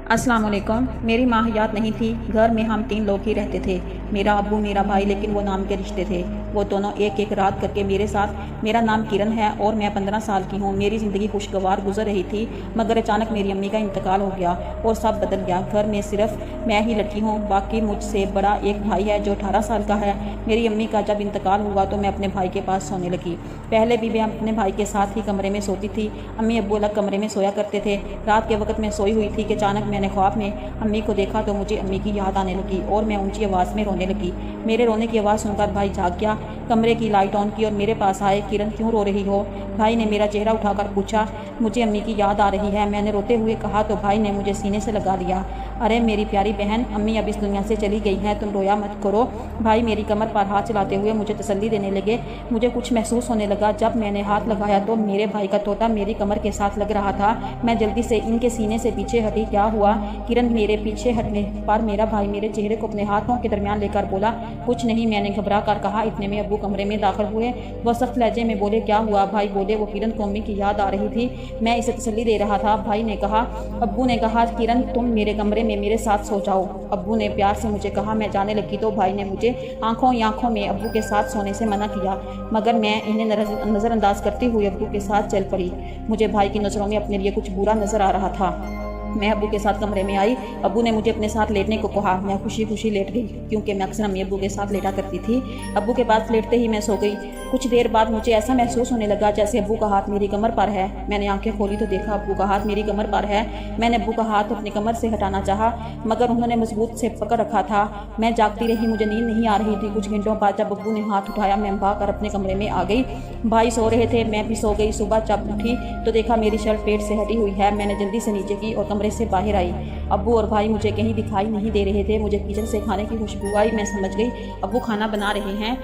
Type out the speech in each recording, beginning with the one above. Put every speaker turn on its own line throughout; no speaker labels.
अस्सलाम वालेकुम। मेरी माँ हयात नहीं थी। घर में हम 3 लोग ही रहते थे, मेरा अब्बू, मेरा भाई, लेकिन वो नाम के रिश्ते थे। वो दोनों एक एक रात करके मेरे साथ। मेरा नाम किरण है और मैं 15 साल की हूँ। मेरी ज़िंदगी खुशगवार गुजर रही थी, मगर अचानक मेरी अम्मी का इंतकाल हो गया और सब बदल गया। घर में सिर्फ मैं ही लड़की हूँ, बाकी मुझसे बड़ा एक भाई है जो 18 साल का है। मेरी अम्मी का जब इंतकाल हुआ तो मैं अपने भाई के पास सोने लगी। पहले भी मैं अपने भाई के साथ ही कमरे में सोती थी। अम्मी अब्बू अलग कमरे में सोया करते थे। रात के वक्त मैं सोई हुई थी कि अचानक मैंने ख्वाब में अम्मी को देखा तो मुझे अम्मी की याद आने लगी और मैं ऊंची आवाज़ में रोने लगी। मेरे रोने की आवाज़ सुनकर भाई जाग गया, कमरे की लाइट ऑन की और मेरे पास आए। किरण, क्यों रो रही हो? भाई ने मेरा चेहरा उठाकर पूछा। मुझे अम्मी की याद आ रही है, मैंने रोते हुए कहा तो भाई ने मुझे सीने से लगा लिया। अरे मेरी प्यारी बहन, अम्मी अब इस दुनिया से चली गई हैं, तुम रोया मत करो। भाई मेरी कमर पर हाथ चलाते हुए मुझे तसल्ली देने लगे। मुझे कुछ महसूस होने लगा। जब मैंने हाथ लगाया तो मेरे भाई का तोता मेरी कमर के साथ लग रहा था। मैं जल्दी से इनके सीने से पीछे हटी। क्या हुआ? किरण मेरे पीछे हटने पर मेरा भाई मेरे चेहरे को अपने हाथों के दरमियान लेकर बोला, कुछ नहीं, मैंने घबरा कर कहा। इतने में अब्बू कमरे में दाखिल हुए। वह सख्त लहजे में बोले, क्या हुआ? भाई बोले, वो किरण को अम्मी की याद आ रही थी, मैं इसे तसल्ली दे रहा था। भाई ने कहा, अब्बू ने कहा, किरण तुम मेरे कमरे में मेरे साथ सो जाओ। अब्बू ने प्यार से मुझे कहा। मैं जाने लगी तो भाई ने मुझे आंखों ही आंखों में अब्बू के साथ सोने से मना किया, मगर मैं इन्हें नज़रअंदाज करती हुई अब्बू के साथ चल पड़ी। मुझे भाई की नज़रों में अपने लिए कुछ बुरा नजर आ रहा था। मैं अब्बू के साथ कमरे में आई। अब्बू ने मुझे अपने साथ लेटने को कहा। मैं खुशी खुशी लेट गई, क्योंकि मैं अक्सर अम्मी अब्बू के साथ लेटा करती थी। अब्बू के पास लेटते ही मैं सो गई। कुछ देर बाद मुझे ऐसा महसूस होने लगा जैसे अब्बू का हाथ मेरी कमर पर है। मैंने आंखें खोली तो देखा अब्बू का हाथ मेरी कमर पर है। मैंने अब्बू का हाथ अपनी कमर से हटाना चाहा, मगर उन्होंने मजबूत से पकड़ रखा था। मैं जागती रही, मुझे नींद नहीं आ रही थी। कुछ घंटों बाद जब अब्बू ने हाथ उठाया, मैं भागकर अपने कमरे में आ गई। भाई सो रहे थे, मैं भी सो गई। सुबह जब उठी तो देखा मेरी शर्ट पेट से हटी हुई है। मैंने जल्दी से नीचे की और कमरे से बाहर आई। अब्बू और भाई मुझे कहीं दिखाई नहीं दे रहे थे। मुझे किचन से खाने की खुशबू आई। मैं समझ गई अब्बू खाना बना रहे हैं।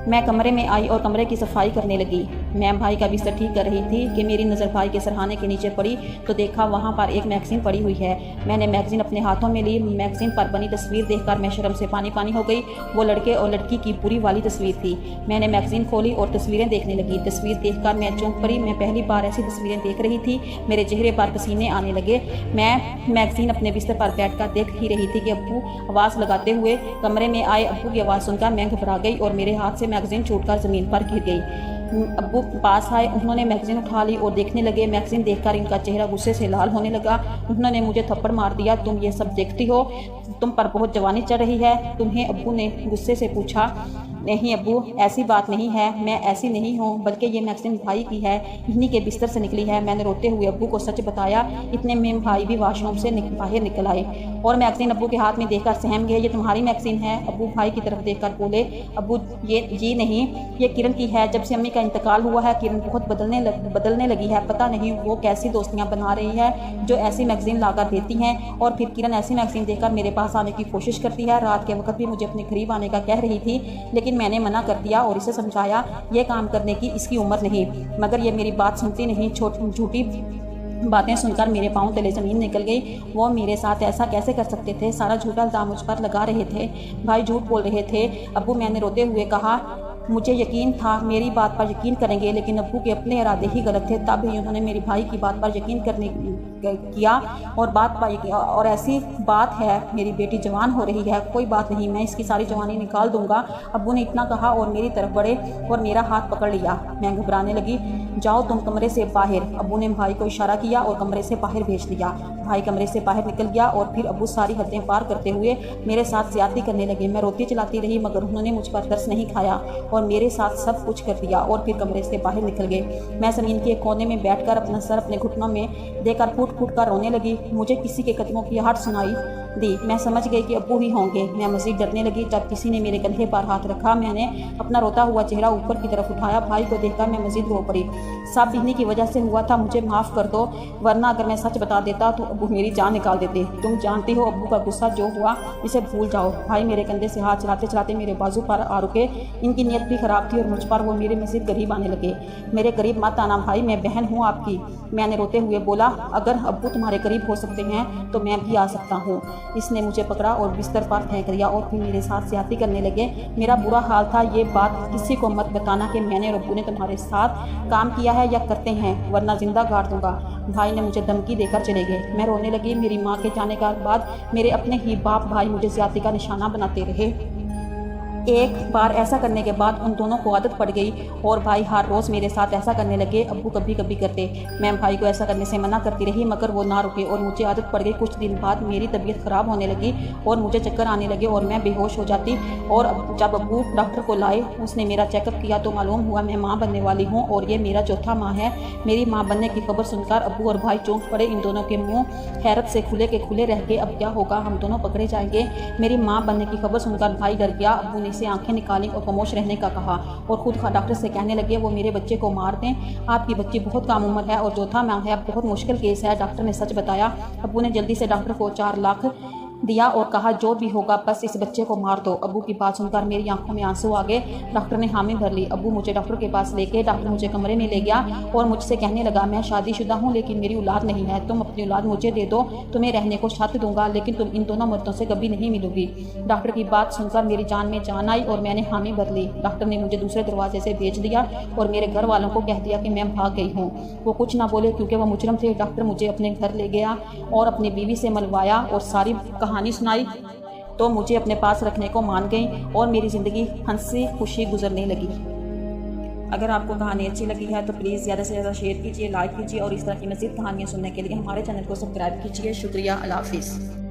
मैं कमरे में आई और कमरे की सफाई करने लगी। मैं भाई का बिस्तर ठीक कर रही थी कि मेरी नज़र भाई के सरहाने के नीचे पड़ी तो देखा वहाँ पर एक मैगज़ीन पड़ी हुई है। मैंने मैगज़ीन अपने हाथों में ली। मैगज़ीन पर बनी तस्वीर देखकर मैं शर्म से पानी पानी हो गई। वो लड़के और लड़की की पूरी वाली तस्वीर थी। मैंने मैगज़ीन खोली और तस्वीरें देखने लगी। तस्वीर देखकर मैं चौंक पड़ी। मैं पहली बार ऐसी तस्वीरें देख रही थी। मेरे चेहरे पर पसीने आने लगे। मैं मैगज़ीन अपने बिस्तर पर बैठकर देख ही रही थी कि अब्बू आवाज़ लगाते हुए कमरे में आए। अब्बू की आवाज़ सुनकर मैं घबरा गई और मेरे हाथ से मैगज़ीन छूटकर ज़मीन पर गिर गई। अब्बू पास आए, उन्होंने मैगज़ीन उठा ली और देखने लगे। मैगज़ीन देखकर इनका चेहरा गुस्से से लाल होने लगा। उन्होंने मुझे थप्पड़ मार दिया। तुम ये सब देखती हो? तुम पर बहुत जवानी चढ़ रही है तुम्हें? अब्बू ने गुस्से से पूछा। नहीं अब्बू, ऐसी बात नहीं है, मैं ऐसी नहीं हूँ, बल्कि ये मैगज़ीन भाई की है, इन्हीं के बिस्तर से निकली है। मैंने रोते हुए अब्बू को सच बताया। इतने में भाई भी वॉशरूम से बाहर निकल आए और मैगज़ीन अब्बू के हाथ में देखकर सहम गए। ये तुम्हारी मैगज़ीन है? अब्बू भाई की तरफ देखकर बोले। अब्बू ये नहीं, ये किरण की है। जब से अम्मी का इंतकाल हुआ है किरण बहुत बदलने लगी है। पता नहीं वो कैसी दोस्तियाँ बना रही है जो ऐसी मैगज़ीन लाकर देती हैं और फिर किरण ऐसी मैगज़ीन देखकर मेरे पास आने की कोशिश करती है। रात के वक्त भी मुझे अपने करीब आने का कह रही थी, लेकिन मैंने मना कर दिया और इसे समझाया ये काम करने की इसकी उम्र नहीं, मगर ये मेरी बात सुनती नहीं। झूठी बातें सुनकर मेरे पाँव तले ज़मीन निकल गई। वो मेरे साथ ऐसा कैसे कर सकते थे? सारा झूठा इल्ज़ाम मुझ पर लगा रहे थे। भाई झूठ बोल रहे थे। अब्बू, मैंने रोते हुए कहा, मुझे यकीन था मेरी बात पर यकीन करेंगे, लेकिन अब्बू के अपने इरादे ही गलत थे। तब ही उन्होंने मेरी भाई की बात पर यकीन करने किया और ऐसी बात है, मेरी बेटी जवान हो रही है, कोई बात नहीं, मैं इसकी सारी जवानी निकाल दूंगा। अब्बू ने इतना कहा और मेरी तरफ बढ़े और मेरा हाथ पकड़ लिया। मैं घबराने लगी। जाओ तुम कमरे से बाहर। अब्बू ने भाई को इशारा किया और कमरे से बाहर भेज दिया। भाई कमरे से बाहर निकल गया और फिर अब्बू सारी हदें पार करते हुए मेरे साथ ज्यादती करने लगे। मैं रोती चलाती रही, मगर उन्होंने मुझ पर तरस नहीं खाया और मेरे साथ सब कुछ कर दिया और फिर कमरे से बाहर निकल गए। मैं ज़मीन के कोने में बैठकर अपना सर अपने घुटनों में देकर फूट फूट कर रोने लगी। मुझे किसी के कदमों की आहट सुनाई दी। मैं समझ गई कि अब्बू ही होंगे। मैं मज़ीद डरने लगी जब किसी ने मेरे कंधे पर हाथ रखा। मैंने अपना रोता हुआ चेहरा ऊपर की तरफ उठाया। भाई को देखकर मैं मज़ीद रो पड़ी। सब इन्हीं की वजह से हुआ था, मुझे माफ़ कर दो, वरना अगर मैं सच बता देता तो अब्बू मेरी जान निकाल देते। तुम जानती हो अब्बू का गुस्सा जो हुआ, इसे भूल जाओ। भाई मेरे कंधे से हाथ चलाते चलाते मेरे बाजू पर आ रुके। इनकी नीयत भी ख़राब थी और मुझ पर वो मेरे मज़ीद करीब आने लगे। मेरे करीब मत आना भाई, मैं बहन हूँ आपकी। मैंने रोते हुए बोला, अगर अब्बू तुम्हारे करीब हो सकते हैं तो मैं भी आ सकता हूँ। इसने मुझे पकड़ा और बिस्तर पर फेंक दिया और फिर मेरे साथ ज्यादती करने लगे। मेरा बुरा हाल था। ये बात किसी को मत बताना कि मैंने और अब्बू ने तुम्हारे साथ काम किया है या करते हैं, वरना जिंदा गाड़ दूंगा। भाई ने मुझे धमकी देकर चले गए। मैं रोने लगी। मेरी माँ के जाने के बाद मेरे अपने ही बाप भाई मुझे ज्यादती का निशाना बनाते रहे। एक बार ऐसा करने के बाद उन दोनों को आदत पड़ गई और भाई हर रोज़ मेरे साथ ऐसा करने लगे। अब्बू कभी कभी करते। मैं भाई को ऐसा करने से मना करती रही मगर वो ना रुके और मुझे आदत पड़ गई। कुछ दिन बाद मेरी तबीयत ख़राब होने लगी और मुझे चक्कर आने लगे और मैं बेहोश हो जाती। और जब अब्बू डॉक्टर को लाए, उसने मेरा चेकअप किया तो मालूम हुआ मैं माँ बनने वाली हूँ और ये मेरा चौथा माँ है। मेरी माँ बनने की खबर सुनकर अब्बू और भाई चौंक पड़े। इन दोनों के मुँह हैरत से खुले के खुले रह गए। अब क्या होगा, हम दोनों पकड़े जाएंगे। मेरी माँ बनने की खबर सुनकर भाई डर गया। अब्बू ने से आंखें निकाली और खामोश रहने का कहा और खुद डॉक्टर से कहने लगे वो मेरे बच्चे को मार दें। आपकी बच्ची बहुत कम उम्र है और चौथा माह है, बहुत मुश्किल केस है। डॉक्टर ने सच बताया। अब्बू ने जल्दी से डॉक्टर को 4 लाख दिया और कहा जो भी होगा बस इस बच्चे को मार दो। अब्बू की बात सुनकर मेरी आंखों में आंसू आ गए। डॉक्टर ने हामी भर ली। अब्बू मुझे डॉक्टर के पास लेके डॉक्टर मुझे कमरे में ले गया और मुझसे कहने लगा मैं शादीशुदा हूँ लेकिन मेरी औलाद नहीं है। तुम अपनी औलाद मुझे दे दो, तुम्हें रहने को छत दूंगा लेकिन तुम इन दोनों मर्दों से कभी नहीं मिलोगी। डॉक्टर की बात सुनकर मेरी जान में जान आई और मैंने हामी भर ली। डॉक्टर ने मुझे दूसरे दरवाजे से भेज दिया और मेरे घर वालों को कह दिया कि मैं भाग गई हूँ। वो कुछ ना बोले क्योंकि वो मुजरम थे। डॉक्टर मुझे अपने घर ले गया और अपनी बीवी से मिलवाया और सारी कहानी सुनाई तो मुझे अपने पास रखने को मान गई और मेरी ज़िंदगी हंसी खुशी गुजरने लगी। अगर आपको कहानी अच्छी लगी है तो प्लीज़ ज़्यादा से ज़्यादा शेयर कीजिए, लाइक कीजिए और इस तरह की मज़ीद कहानियाँ सुनने के लिए हमारे चैनल को सब्सक्राइब कीजिए। शुक्रिया। अल्लाह हाफ़िज़।